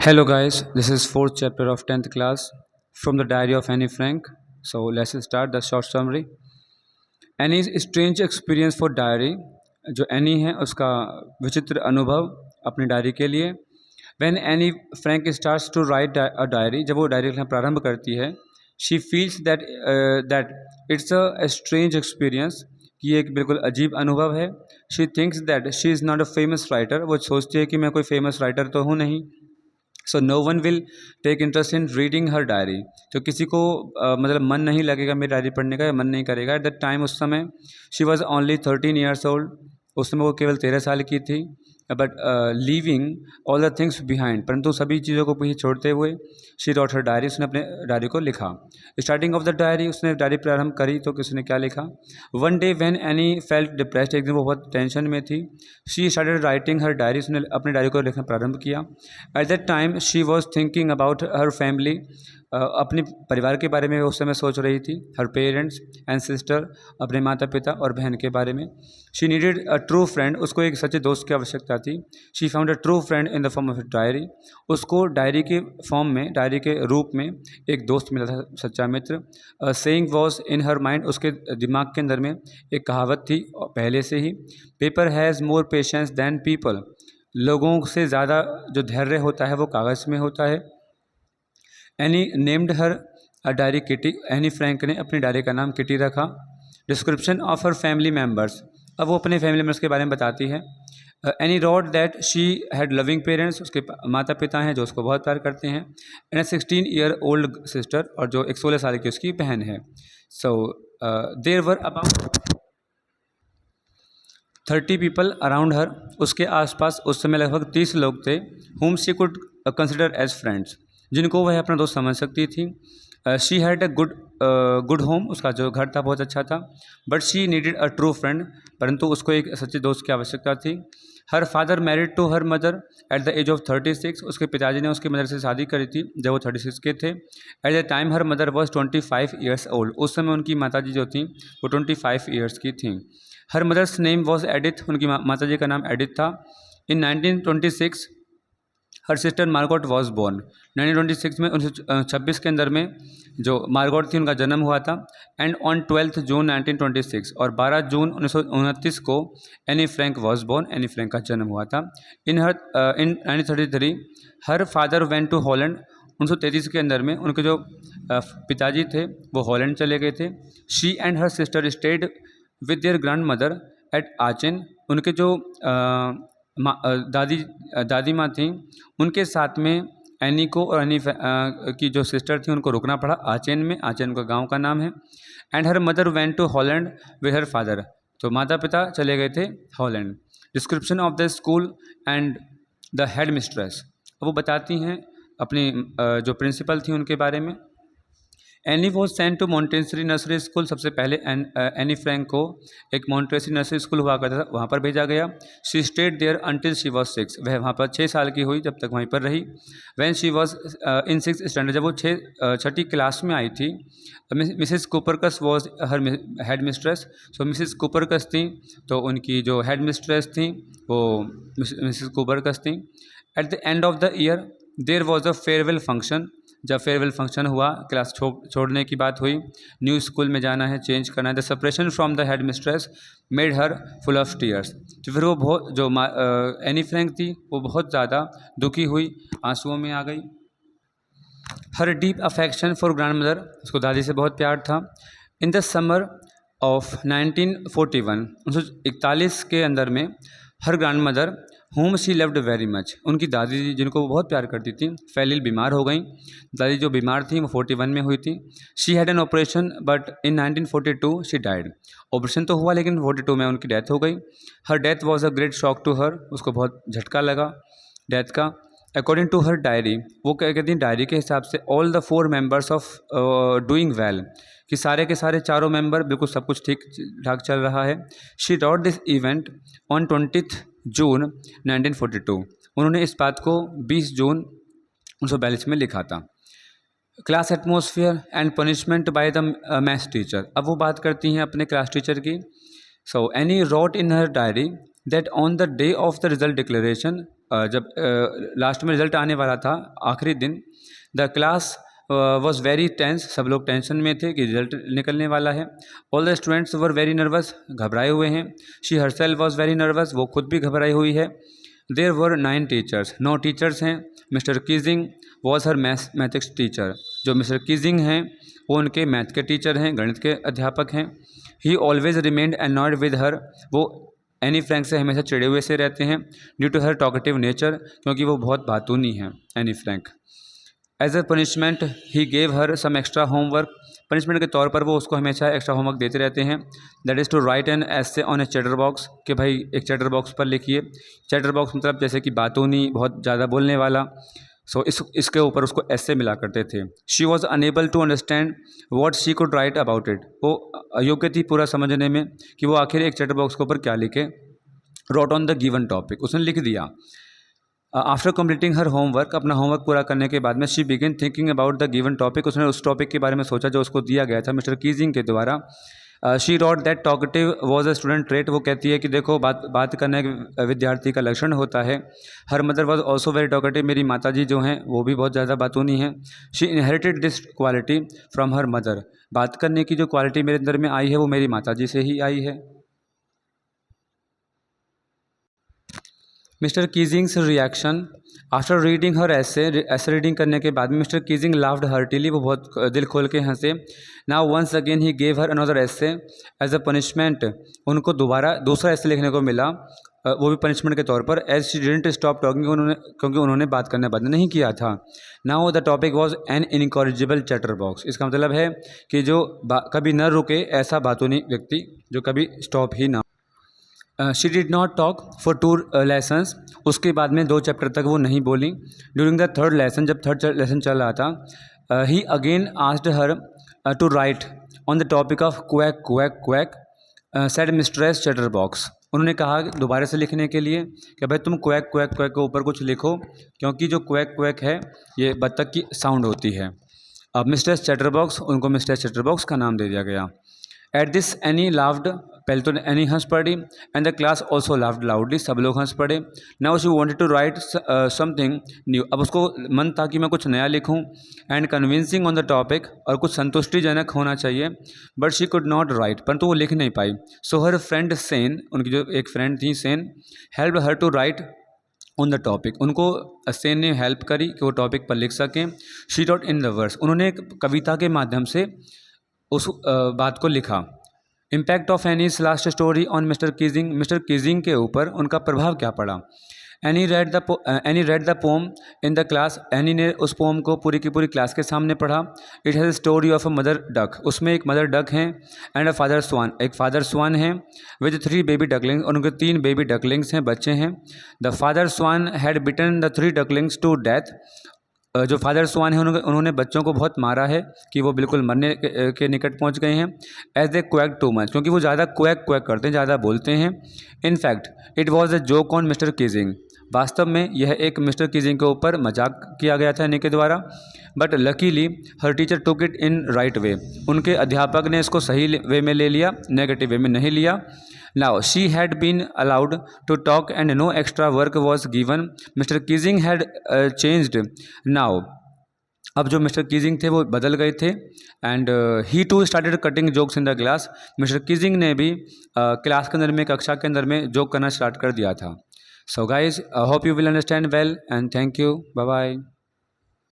Hello guys, this is fourth chapter of 10th class from the diary of Annie Frank. So let's start the short summary. Annie's strange experience for diary. जो any है उसका विचित्र अनुभव अपनी diary के लिए. When Annie Frank starts to write a diary, जब वो डायरी लिखना प्रारंभ करती है, she feels that it's a strange experience, कि ये एक बिल्कुल अजीब अनुभव है. She thinks that she is not a famous writer. वो सोचती है कि मैं कोई फेमस राइटर तो हूँ नहीं. So no one will take interest in reading her diary. तो किसी को मतलब मन नहीं लगेगा मेरी डायरी पढ़ने का, या मन नहीं करेगा. एट दैट टाइम, उस समय she was only 13 years old. उस समय वो केवल 13 साल की थी. But leaving all the things behind, परंतु सभी चीज़ों को पीछे छोड़ते हुए शी रॉट हर डायरी, उसने अपने डायरी को लिखा. स्टार्टिंग ऑफ द डायरी, उसने डायरी प्रारंभ करी तो किसने क्या लिखा. One day when any felt depressed, एक दिन वो बहुत टेंशन में थी. She started writing her diary, उसने अपनी डायरी को लिखना प्रारंभ किया. At that time she was thinking about her family, अपने परिवार के बारे में उस समय सोच रही थी. हर पेरेंट्स एंड सिस्टर, अपने माता पिता और बहन के बारे में. She needed a true friend, उसको एक सच्चे दोस्त की आवश्यकता थी. She found a true friend in the form of diary, उसको डायरी के फॉर्म में, डायरी के रूप में एक दोस्त मिला था, सच्चा मित्र. Saying was in her mind, उसके दिमाग के अंदर में एक कहावत थी पहले से ही. Paper has more patience than people, लोगों से ज़्यादा जो धैर्य होता है वो कागज़ में होता है. Any named her a diary kitty, Anne Frank ने अपनी डायरी का नाम किटी रखा. Description of her family members, अब वो अपने फैमिली मेम्बर्स के बारे में बताती है. Any road that she had loving parents, उसके माता पिता हैं जो उसको बहुत प्यार करते हैं. एंड 16-year-old सिस्टर, और जो एक 16 साल की उसकी बहन है. So there were about 30 people around her, उसके आसपास उस समय लगभग 30 लोग थे. Whom she could consider as friends, जिनको वह अपना दोस्त समझ सकती थी. She had a good home, उसका जो घर था बहुत अच्छा था. But she needed a true friend, परंतु उसको एक सच्चे दोस्त की आवश्यकता थी. Her father married to her mother at the age of 36, उसके पिताजी ने उसकी मदर से शादी करी थी जब वो 36 के थे. At the time her mother was 25 years old, उस समय उनकी माताजी जो थी वो 25 years की थी. Her mother's name was Edith, उनकी माताजी का नाम एडिथ था. In 1926 her sister Margot was born, 1926 में 1926 के अंदर में जो मार्गोट थी उनका जन्म हुआ था. एंड ऑन 12 जून 1926, और 12 जून 1929 को Anne Frank was born, Anne Frank का जन्म हुआ था. In 1933 her father went to Holland, 1933 के अंदर में उनके जो पिताजी थे वो हॉलैंड चले गए थे. She and her sister stayed with their grand mother eight Aachen, उनके जो दादी माँ थी उनके साथ में एनी को और एनी की जो सिस्टर थी उनको रुकना पड़ा आचेन में. आचेन का गांव का नाम है. And her mother went to Holland with her father, तो माता पिता चले गए थे Holland. Description of the school and the headmistress, वो बताती हैं अपनी जो प्रिंसिपल थी उनके बारे में. Anne was sent to Montessori nursery school, सबसे पहले एनी फ्रैंक को एक मॉन्टेसरी नर्सरी स्कूल हुआ करता था, वहाँ पर भेजा गया. She stayed there until she was 6, वह वहाँ पर 6 साल की हुई जब तक वहीं पर रही. When she was in 6th standard, जब वो छठी क्लास में आई थी, Mrs Kuperus was her head mistress. So Mrs Kuperus थी, तो उनकी जो हेड मिस्ट्रेस थी वो मिसेस कुपरकस थी. At the end of the year there was a farewell function, जब फेयरवेल फंक्शन हुआ, क्लास छोड़ने की बात हुई, न्यू स्कूल में जाना है, चेंज करना है. The separation from the head mistress made her full of tears, तो फिर वो बहुत जो एनी फ्रैंक थी वो बहुत ज़्यादा दुखी हुई, आंसुओं में आ गई. Her deep affection for grandmother, उसको दादी से बहुत प्यार था. इन द समर ऑफ 1941, 1941 के अंदर में her grandmother whom she loved very much, उनकी दादी जिनको वो बहुत प्यार करती थी, फैलिल बीमार हो गई. दादी जो बीमार थी वो 41 में हुई थी. She had an operation but in 1942 she died, operation तो हुआ लेकिन 42 में उनकी डेथ हो गई. Her death was a great shock to her, उसको बहुत झटका लगा डेथ का. अकॉर्डिंग टू हर डायरी, वो क्या कहती हैं डायरी के हिसाब से, all the 4 members of doing well, कि सारे के सारे चारों मेंबर बिल्कुल सब कुछ ठीक ठाक चल रहा है. She wrote this event on 20 June 1942, उन्होंने इस बात को 20 जून 1942 में लिखा था. Class atmosphere and punishment by the maths teacher, अब वो बात करती हैं अपने क्लास टीचर की. So Anne wrote in her diary that on the day of the result declaration, जब लास्ट में रिजल्ट आने वाला था, आखिरी दिन, the class was very tense, सब लोग टेंशन में थे कि रिजल्ट निकलने वाला है। All the students were very nervous, घबराए हुए हैं। She herself was very nervous, वो खुद भी घबराई हुई है। देर वर 9 टीचर्स, 9 टीचर्स हैं। Mister Keesing was her mathematics teacher, जो मिस्टर कीजिंग हैं वो उनके मैथ के टीचर हैं, गणित के अध्यापक हैं। ही always remained annoyed with her, वो एनी फ्रैंक से हमेशा चिड़े हुए से रहते हैं। Due to her talkative nature, क्योंकि वो बहुत बातूनी हैं Anne Frank. As a punishment he gave her some extra homework, punishment के तौर पर वो उसको हमेशा एक्स्ट्रा होमवर्क देते रहते हैं। That is to write an essay on a chatterbox, कि भाई एक चैटर बॉक्स पर लिखिए। चैटर बॉक्स मतलब जैसे कि बातूनी, बहुत ज़्यादा बोलने वाला। सो इसके ऊपर उसको ऐसे मिला करते थे। She was unable to understand what she could write about it, वो अयोग्य थी पूरा समझने में कि वो आखिर एक चैटर बॉक्स के ऊपर क्या लिखे। Road on the given topic, उसने लिख दिया। आफ्टर कंप्लीटिंग हर होमवर्क, अपना होमवर्क पूरा करने के बाद में, she begin thinking about the given topic, उसने उस टॉपिक के बारे में सोचा जो उसको दिया गया था मिस्टर कीजिंग के द्वारा। She wrote that talkative was a student trait, वो कहती है कि देखो बात करना एक विद्यार्थी का लक्षण होता है। Her mother was also very talkative, मेरी माता जी जो हैं वो भी बहुत ज़्यादा बातूनी हैं। She inherited this quality from her mother, बात करने की जो क्वालिटी मेरे अंदर में आई है वो मेरी माता जी से ही आई है। मिस्टर कीजिंग्स रिएक्शन आफ्टर रीडिंग हर ऐसे रीडिंग करने के बाद में मिस्टर कीजिंग लाफ्ड हर्टिली, वो बहुत दिल खोल के हंसे। Now once again he gave her another essay as a punishment, उनको दोबारा दूसरा ऐसे लिखने को मिला, वो भी पनिशमेंट के तौर पर। As she didn't stop talking, क्योंकि उन्होंने बात करना बंद नहीं किया था। Now the topic was an incorrigible chatterbox, इसका मतलब है कि जो कभी न रुके ऐसा बातूनी व्यक्ति, जो कभी स्टॉप ही ना। She did not talk for 2 lessons, उसके बाद में 2 चैप्टर तक वो नहीं बोली। ड्यूरिंग द 3rd लेसन, जब 3rd लेसन चल रहा था, he again asked her to write on the topic of quack quack quack, said mistress chatterbox, उन्होंने कहा दोबारा से लिखने के लिए कि भाई तुम क्वैक क्वैक क्वैक के ऊपर कुछ लिखो, क्योंकि जो क्वैक क्वैक है ये बत्तख की साउंड होती है। अब मिस्ट्रेस चैटर बॉक्स, उनको मिस्ट्रेस चैटर बॉक्स का नाम दे दिया गया। एट दिस एनी लाफ्ड, पहले तो एनी हंस पड़ी, and the class also laughed loudly, सब लोग हंस पड़े। Now she wanted to write something new, अब उसको मन था कि मैं कुछ नया लिखूं, and convincing on the topic, और कुछ संतुष्टिजनक होना चाहिए। But she could not write, परंतु वो लिख नहीं पाई। सो हर फ्रेंड सेन, उनकी जो एक फ्रेंड थी Sanne, help her to write on the topic, उनको सेन ने हेल्प करी कि वो टॉपिक पर लिख सकें। She wrote in the verse, उन्होंने एक कविता के माध्यम से उस बात को लिखा। Impact of Annie's last story on mister Keesing, mister Keesing के ऊपर उनका प्रभाव क्या पड़ा। Any read the pome in the class, any ने उस पोम को पूरी की पूरी क्लास के सामने पढ़ा। It has story of a mother duck, उसमें एक मदर डक हैं, एंड अ फादर स्वान, एक फादर स्वान है, विद 3 बेबी डकलिंग्स, और उनके 3 बेबी डकलिंग्स हैं, बच्चे हैं। The father swan had bitten the 3 ducklings to death, जो फादर स्वान है उन्होंने बच्चों को बहुत मारा है कि वो बिल्कुल मरने के निकट पहुंच गए हैं। As they quack too much, क्योंकि वो ज़्यादा क्वैक क्वैक करते हैं, ज़्यादा बोलते हैं। In fact it was a joke on mister Keesing, वास्तव में यह एक मिस्टर कीजिंग के ऊपर मजाक किया गया था इन्हीं के द्वारा। But luckily her teacher took it in right way, उनके अध्यापक ने इसको सही वे में ले लिया, नेगेटिव वे में नहीं लिया। Now she had been allowed to talk and no extra work was given. Mr. Keesing had changed now. अब जो मिस्टर कीजिंग थे वो बदल गए थे, and he too started cutting jokes in the class, Mr Keesing ने भी class के अंदर में, कक्षा के अंदर में जोक करना स्टार्ट कर दिया था। So guys, hope you will understand well, and thank you, bye bye.